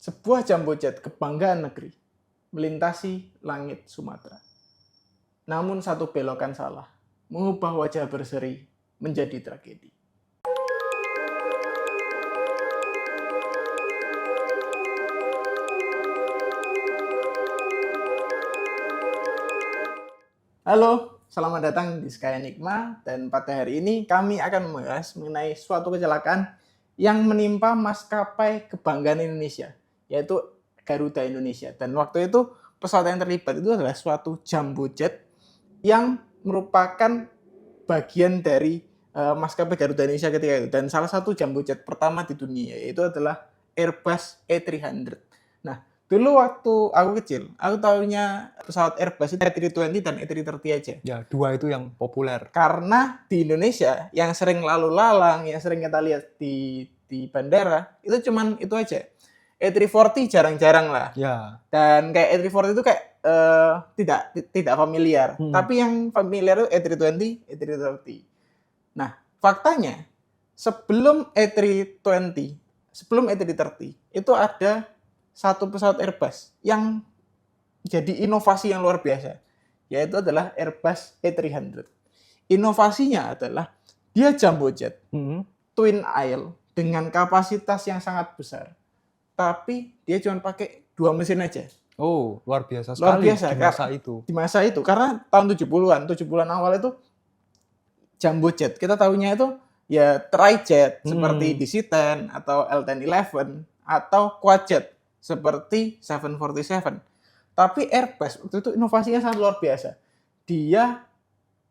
Sebuah jumbo jet kebanggaan negeri melintasi langit Sumatera. Namun satu belokan salah, mengubah wajah berseri menjadi tragedi. Halo, selamat datang di Sky Enigma, dan pada hari ini kami akan membahas mengenai suatu kecelakaan yang menimpa maskapai kebanggaan Indonesia, yaitu Garuda Indonesia. Dan waktu itu pesawat yang terlibat itu adalah suatu jumbo jet yang merupakan bagian dari maskapai Garuda Indonesia ketika itu. Dan salah satu jumbo jet pertama di dunia yaitu adalah Airbus A300. Nah, dulu waktu aku kecil, aku tahunya pesawat Airbus itu A320 dan A330 aja. Ya, dua itu yang populer. Karena di Indonesia yang sering lalu lalang, yang sering kita lihat di bandara, itu cuman itu aja. A340 jarang-jarang lah. Ya. Dan kayak A340 itu kayak tidak familiar. Tapi yang familiar itu A320, A330. Nah, faktanya sebelum A320, sebelum A330, itu ada satu pesawat Airbus yang jadi inovasi yang luar biasa, yaitu adalah Airbus A300. Inovasinya adalah dia jumbo jet, twin aisle dengan kapasitas yang sangat besar, tapi dia cuma pakai 2 mesin aja. Oh, luar biasa sekali. Luar biasa di masa itu. Di masa itu, karena tahun 70-an awal itu jumbo jet, kita tahunya itu ya trijet seperti DC-10 atau L1011 atau quadjet seperti 747. Tapi Airbus waktu itu inovasinya sangat luar biasa. Dia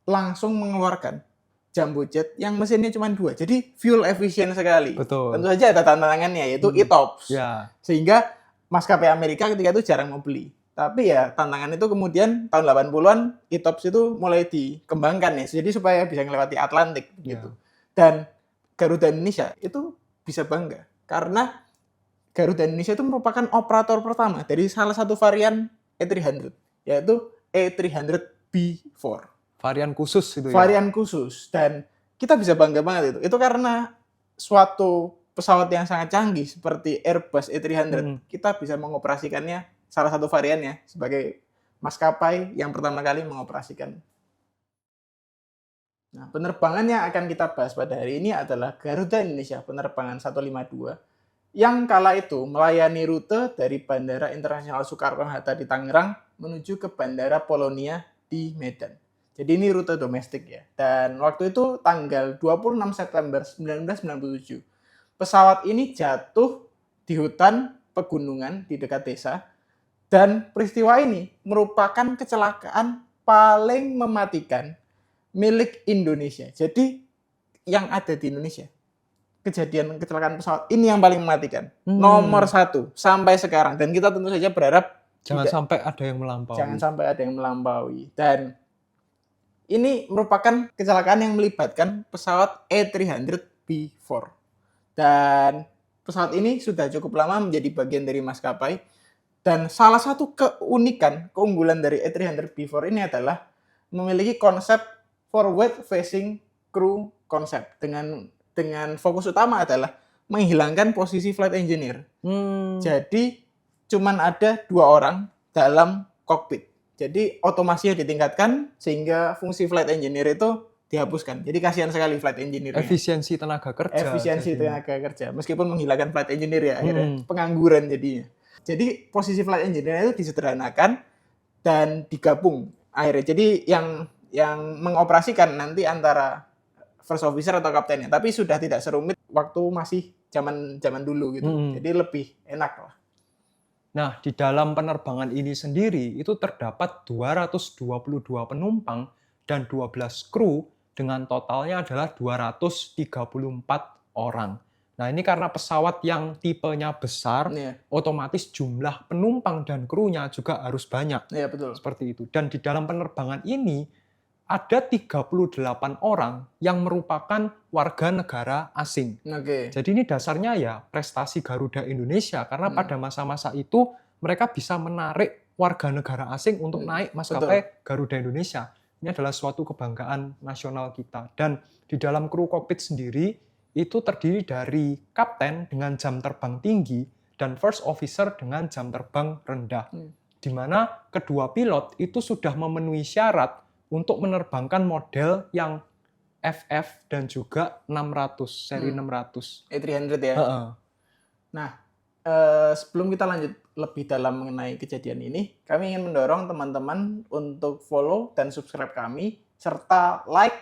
langsung mengeluarkan jumbo jet yang mesinnya cuma 2. Jadi fuel efisien sekali. Betul. Tentu saja ada tantangannya, yaitu ETOPS. Ya. Sehingga maskapai Amerika ketika itu jarang mau beli. Tapi ya tantangan itu kemudian tahun 80-an ETOPS itu mulai dikembangkan ya. Jadi supaya bisa melewati Atlantik gitu. Dan Garuda Indonesia itu bisa bangga karena Garuda Indonesia itu merupakan operator pertama dari salah satu varian A300, yaitu A300B4. Varian khusus itu ya? Varian khusus. Dan kita bisa bangga banget itu. Itu karena suatu pesawat yang sangat canggih seperti Airbus A300, kita bisa mengoperasikannya, salah satu variannya, sebagai maskapai yang pertama kali mengoperasikan. Nah, penerbangan yang akan kita bahas pada hari ini adalah Garuda Indonesia penerbangan 152, yang kala itu melayani rute dari Bandara Internasional Soekarno-Hatta di Tangerang menuju ke Bandara Polonia di Medan. Jadi ini rute domestik ya. Dan waktu itu tanggal 26 September 1997, pesawat ini jatuh di hutan pegunungan di dekat desa. Dan peristiwa ini merupakan kecelakaan paling mematikan milik Indonesia. Jadi yang ada di Indonesia, kejadian kecelakaan pesawat ini yang paling mematikan. Nomor 1 sampai sekarang. Dan kita tentu saja berharap jangan sampai ada yang melampaui. Jangan sampai ada yang melampaui. Dan ini merupakan kecelakaan yang melibatkan pesawat A300B4. Dan pesawat ini sudah cukup lama menjadi bagian dari maskapai. Dan salah satu keunggulan dari A300B4 ini adalah memiliki konsep forward facing crew concept dengan fokus utama adalah menghilangkan posisi flight engineer. Jadi cuman ada 2 orang dalam kokpit. Jadi otomasinya ditingkatkan sehingga fungsi flight engineer itu dihapuskan. Jadi kasihan sekali flight engineer. Efisiensi tenaga kerja. Tenaga kerja. Meskipun menghilangkan flight engineer ya, akhirnya pengangguran jadinya. Jadi posisi flight engineer itu disederhanakan dan digabung akhirnya. Jadi yang mengoperasikan nanti antara first officer atau kaptennya, tapi sudah tidak serumit waktu masih zaman dulu gitu. Jadi lebih enak lah. Nah, di dalam penerbangan ini sendiri itu terdapat 222 penumpang dan 12 kru dengan totalnya adalah 234 orang. Nah, ini karena pesawat yang tipenya besar, otomatis jumlah penumpang dan krunya juga harus banyak. Iya, betul. Seperti itu. Dan di dalam penerbangan ini ada 38 orang yang merupakan warga negara asing. Jadi ini dasarnya ya prestasi Garuda Indonesia, karena pada masa-masa itu mereka bisa menarik warga negara asing untuk naik maskapai Garuda Indonesia. Ini adalah suatu kebanggaan nasional kita. Dan di dalam kru kokpit sendiri itu terdiri dari kapten dengan jam terbang tinggi dan first officer dengan jam terbang rendah. Di mana kedua pilot itu sudah memenuhi syarat untuk menerbangkan model yang FF dan juga 600, seri 600. A300 ya? Nah, sebelum kita lanjut lebih dalam mengenai kejadian ini, kami ingin mendorong teman-teman untuk follow dan subscribe kami, serta like,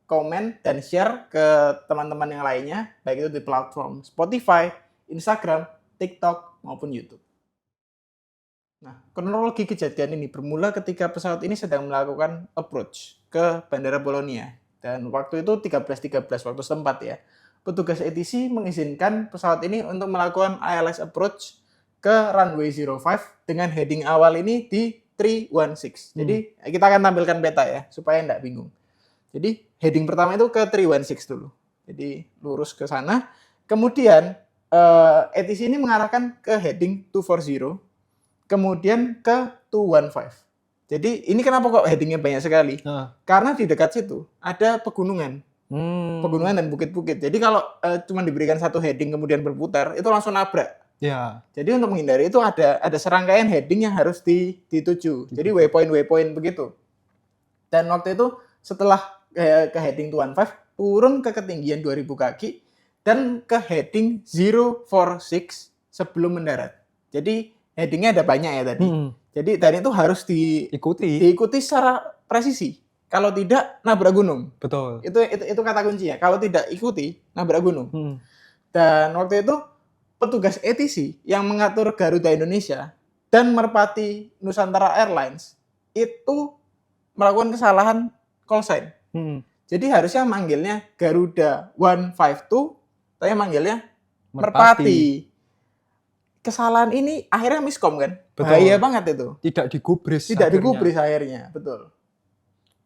komen, dan share ke teman-teman yang lainnya, baik itu di platform Spotify, Instagram, TikTok, maupun YouTube. Nah, kronologi kejadian ini bermula ketika pesawat ini sedang melakukan approach ke Bandara Bolonia. Dan waktu itu 13.13 waktu setempat ya. Petugas ATC mengizinkan pesawat ini untuk melakukan ILS approach ke runway 05 dengan heading awal ini di 316. Jadi kita akan tampilkan peta ya, supaya tidak bingung. Jadi heading pertama itu ke 316 dulu. Jadi lurus ke sana. Kemudian ATC ini mengarahkan ke heading 240. Kemudian ke 215. Jadi ini kenapa kok headingnya banyak sekali? Karena di dekat situ ada pegunungan. Pegunungan dan bukit-bukit. Jadi kalau cuma diberikan satu heading kemudian berputar, itu langsung nabrak. Ya. Jadi untuk menghindari itu ada serangkaian heading yang harus dituju. Jadi waypoint begitu. Dan waktu itu setelah ke heading 215, turun ke ketinggian 2000 kaki dan ke heading 046 sebelum mendarat. Jadi headingnya ada banyak ya tadi. Jadi dan itu harus diikuti secara presisi. Kalau tidak, nabrak gunung. Betul. Itu kata kuncinya. Kalau tidak ikuti, nabrak gunung. Dan waktu itu petugas ATC yang mengatur Garuda Indonesia dan Merpati Nusantara Airlines itu melakukan kesalahan call sign. Jadi harusnya manggilnya Garuda 152, tapi manggilnya Merpati. Kesalahan ini akhirnya miskom kan? Betul. Bahaya banget itu. Tidak digubris akhirnya, betul.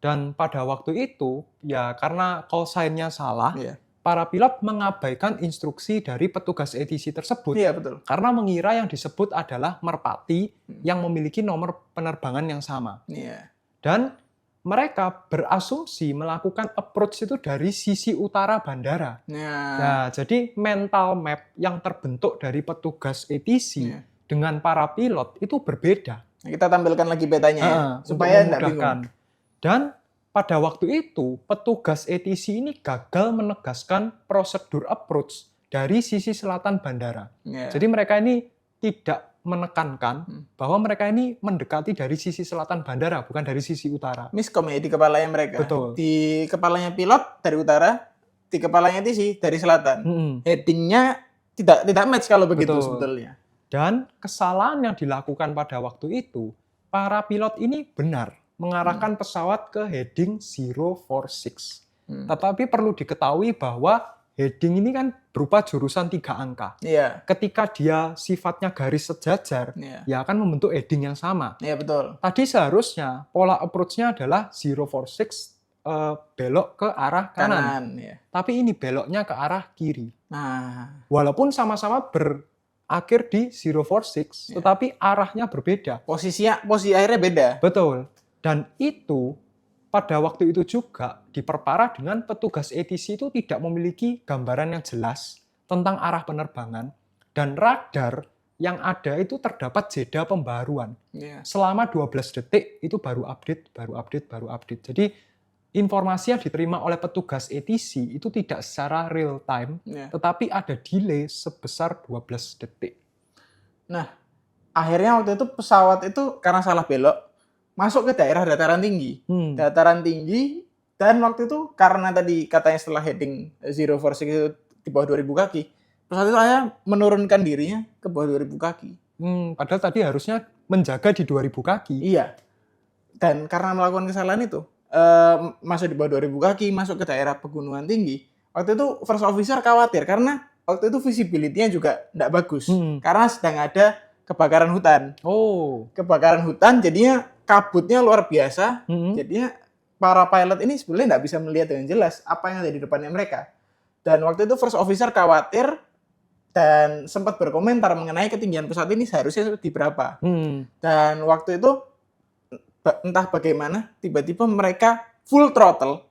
Dan pada waktu itu, ya karena call sign-nya salah, para pilot mengabaikan instruksi dari petugas ATC tersebut. Iya, betul. Karena mengira yang disebut adalah Merpati yang memiliki nomor penerbangan yang sama. Iya. Dan mereka berasumsi melakukan approach itu dari sisi utara bandara. Nah, jadi mental map yang terbentuk dari petugas ATC dengan para pilot itu berbeda. Kita tampilkan lagi petanya ya, supaya tidak bingung. Dan pada waktu itu, petugas ATC ini gagal menegaskan prosedur approach dari sisi selatan bandara. Jadi mereka ini tidak menekankan bahwa mereka ini mendekati dari sisi selatan bandara, bukan dari sisi utara. Miskom ya di kepalanya mereka. Betul. Di kepalanya pilot dari utara, di kepalanya ATC dari selatan. Headingnya tidak match kalau begitu. Betul. Sebetulnya. Dan kesalahan yang dilakukan pada waktu itu, para pilot ini benar mengarahkan pesawat ke heading 046. Tetapi perlu diketahui bahwa heading ini kan berupa jurusan 3 angka. Ketika dia sifatnya garis sejajar, ya akan membentuk heading yang sama. Iya, betul. Tadi seharusnya pola approach-nya adalah 046 belok ke arah kanan. Tapi ini beloknya ke arah kiri. Walaupun sama-sama berakhir di 046, tetapi arahnya berbeda. Posisi akhirnya beda. Betul. Dan itu pada waktu itu juga diperparah dengan petugas ATC itu tidak memiliki gambaran yang jelas tentang arah penerbangan, dan radar yang ada itu terdapat jeda pembaruan. Selama 12 detik itu baru update. Jadi informasi yang diterima oleh petugas ATC itu tidak secara real time, tetapi ada delay sebesar 12 detik. Nah, akhirnya waktu itu pesawat itu karena salah belok, masuk ke daerah dataran tinggi. Dan waktu itu karena tadi katanya setelah heading 046 itu di bawah 2000 kaki, pesawat itu akhirnya menurunkan dirinya ke bawah 2000 kaki. Padahal tadi harusnya menjaga di 2000 kaki. Iya. Dan karena melakukan kesalahan itu, masuk di bawah 2000 kaki, masuk ke daerah pegunungan tinggi, waktu itu first officer khawatir karena waktu itu visibility-nya juga tidak bagus. Karena sedang ada kebakaran hutan. Kebakaran hutan jadinya kabutnya luar biasa. Jadinya para pilot ini sebenarnya tidak bisa melihat dengan jelas apa yang ada di depannya mereka. Dan waktu itu first officer khawatir dan sempat berkomentar mengenai ketinggian pesawat ini seharusnya di berapa. Dan waktu itu entah bagaimana tiba-tiba mereka full throttle.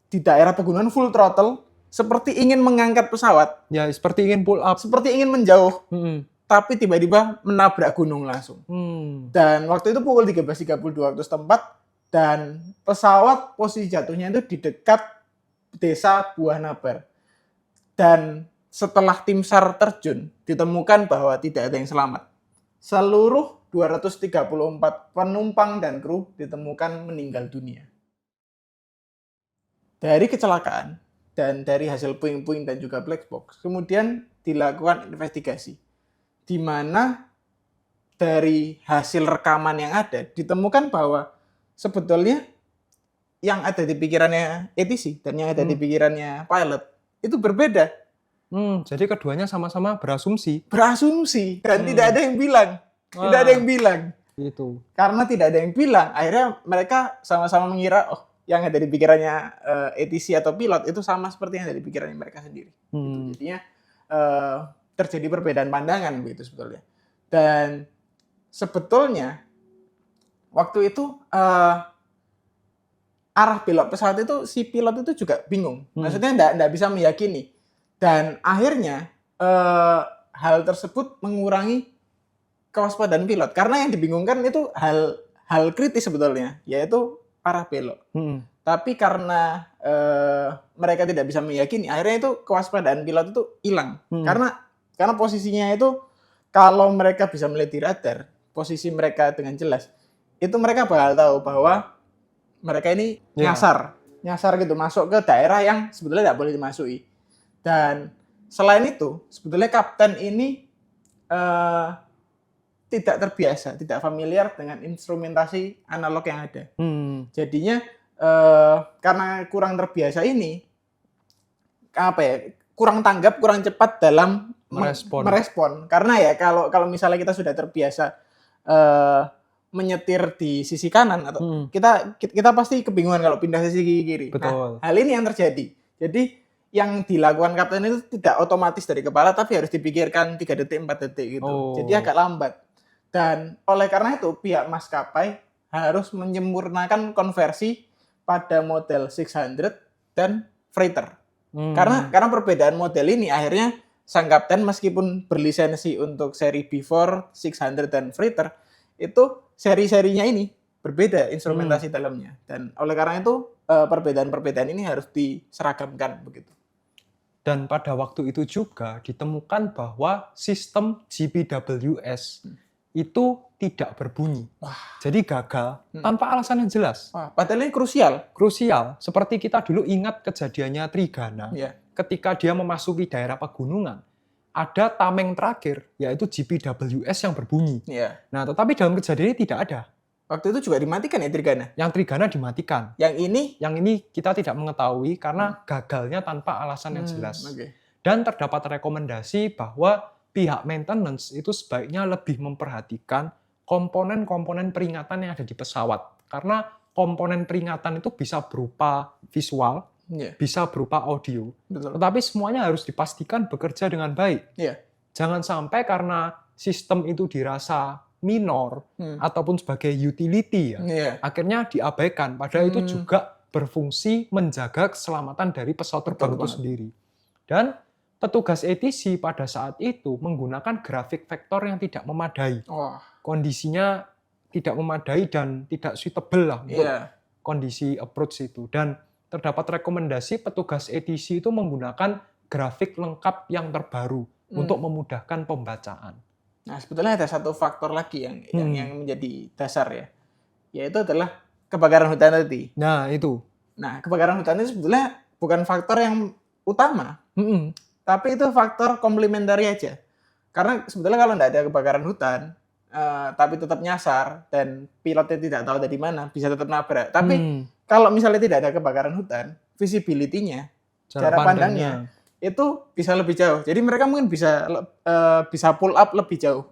Di daerah pegunungan full throttle seperti ingin mengangkat pesawat. Ya, seperti ingin pull up. Seperti ingin menjauh. Tapi tiba-tiba menabrak gunung langsung. Dan waktu itu pukul 13.32 waktu setempat. Dan pesawat posisi jatuhnya itu di dekat desa Buah Nabar. Dan setelah tim SAR terjun, ditemukan bahwa tidak ada yang selamat. Seluruh 234 penumpang dan kru ditemukan meninggal dunia. Dari kecelakaan dan dari hasil puing-puing dan juga black box, kemudian dilakukan investigasi, di mana dari hasil rekaman yang ada ditemukan bahwa sebetulnya yang ada di pikirannya ATC dan yang ada di pikirannya pilot itu berbeda. Jadi keduanya sama-sama berasumsi Dan tidak ada yang bilang. Tidak ada yang bilang. Gitu. Karena tidak ada yang bilang, akhirnya mereka sama-sama mengira, oh, yang ada di pikirannya ATC atau pilot itu sama seperti yang ada di pikirannya mereka sendiri. Gitu. Jadinya terjadi perbedaan pandangan begitu sebetulnya. Dan sebetulnya waktu itu arah belok pesawat itu si pilot itu juga bingung. Maksudnya enggak bisa meyakini. Dan akhirnya hal tersebut mengurangi kewaspadaan pilot. Karena yang dibingungkan itu hal kritis sebetulnya, yaitu arah belok. Tapi karena mereka tidak bisa meyakini, akhirnya itu kewaspadaan pilot itu hilang. Karena posisinya itu kalau mereka bisa melihat di radar, posisi mereka dengan jelas, itu mereka bakal tahu bahwa mereka ini nyasar gitu, masuk ke daerah yang sebetulnya tidak boleh dimasuki. Dan selain itu, sebetulnya kapten ini tidak terbiasa, tidak familiar dengan instrumentasi analog yang ada. Jadinya karena kurang terbiasa ini, kurang tanggap, kurang cepat dalam merespon. Karena ya kalau misalnya kita sudah terbiasa menyetir di sisi kanan, atau kita pasti kebingungan kalau pindah sisi kiri. Betul. Nah, hal ini yang terjadi. Jadi yang dilakukan kapten itu tidak otomatis dari kepala, tapi harus dipikirkan 3 detik, 4 detik gitu. Jadi agak lambat. Dan oleh karena itu pihak maskapai harus menyempurnakan konversi pada model 600 dan freighter. Karena perbedaan model ini akhirnya sang kapten meskipun berlisensi untuk seri B4, 600 dan freighter, itu seri-serinya ini berbeda instrumentasi dalamnya. Dan oleh karena itu perbedaan-perbedaan ini harus diseragamkan begitu. Dan pada waktu itu juga ditemukan bahwa sistem GPWS itu tidak berbunyi. Jadi gagal tanpa alasan yang jelas. Padahal ini krusial. Krusial. Seperti kita dulu ingat kejadiannya Trigana. Ketika dia memasuki daerah pegunungan, ada tameng terakhir, yaitu GPWS yang berbunyi. Nah, tetapi dalam kejadian ini tidak ada. Waktu itu juga dimatikan ya Trigana? Yang Trigana dimatikan. Yang ini kita tidak mengetahui karena gagalnya tanpa alasan yang jelas. Dan terdapat rekomendasi bahwa pihak maintenance itu sebaiknya lebih memperhatikan komponen-komponen peringatan yang ada di pesawat. Karena komponen peringatan itu bisa berupa visual, bisa berupa audio. Tetapi semuanya harus dipastikan bekerja dengan baik. Jangan sampai karena sistem itu dirasa minor ataupun sebagai utility akhirnya diabaikan. Padahal itu juga berfungsi menjaga keselamatan dari pesawat terbang itu sendiri. Dan petugas ATC pada saat itu menggunakan grafik vektor yang tidak memadai. Kondisinya tidak memadai dan tidak suitable lah untuk kondisi approach itu. Dan terdapat rekomendasi petugas ATC itu menggunakan grafik lengkap yang terbaru untuk memudahkan pembacaan. Nah, sebetulnya ada satu faktor lagi yang menjadi dasar ya, yaitu adalah kebakaran hutan tadi. Nah, itu. Nah, kebakaran hutan itu sebetulnya bukan faktor yang utama, tapi itu faktor komplementari aja. Karena sebetulnya kalau tidak ada kebakaran hutan, tapi tetap nyasar dan pilotnya tidak tahu dari mana, bisa tetap nabrak. Tapi kalau misalnya tidak ada kebakaran hutan, visibility-nya, jarak pandangnya itu bisa lebih jauh. Jadi mereka mungkin bisa pull up lebih jauh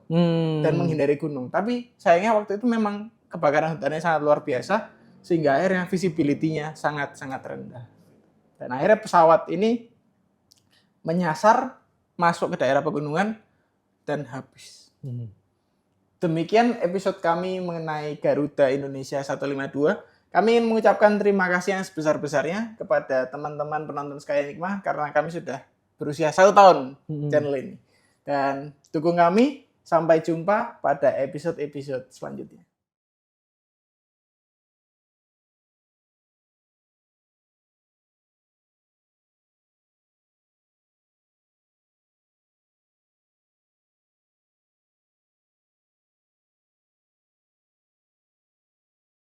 dan menghindari gunung. Tapi sayangnya waktu itu memang kebakaran hutannya sangat luar biasa sehingga akhirnya visibility-nya sangat-sangat rendah. Dan akhirnya pesawat ini menyasar masuk ke daerah pegunungan dan habis. Demikian episode kami mengenai Garuda Indonesia 152 Kami ingin mengucapkan terima kasih yang sebesar-besarnya kepada teman-teman penonton Sky Enigma karena kami sudah berusia 1 tahun channel ini. Dan dukung kami, sampai jumpa pada episode-episode selanjutnya.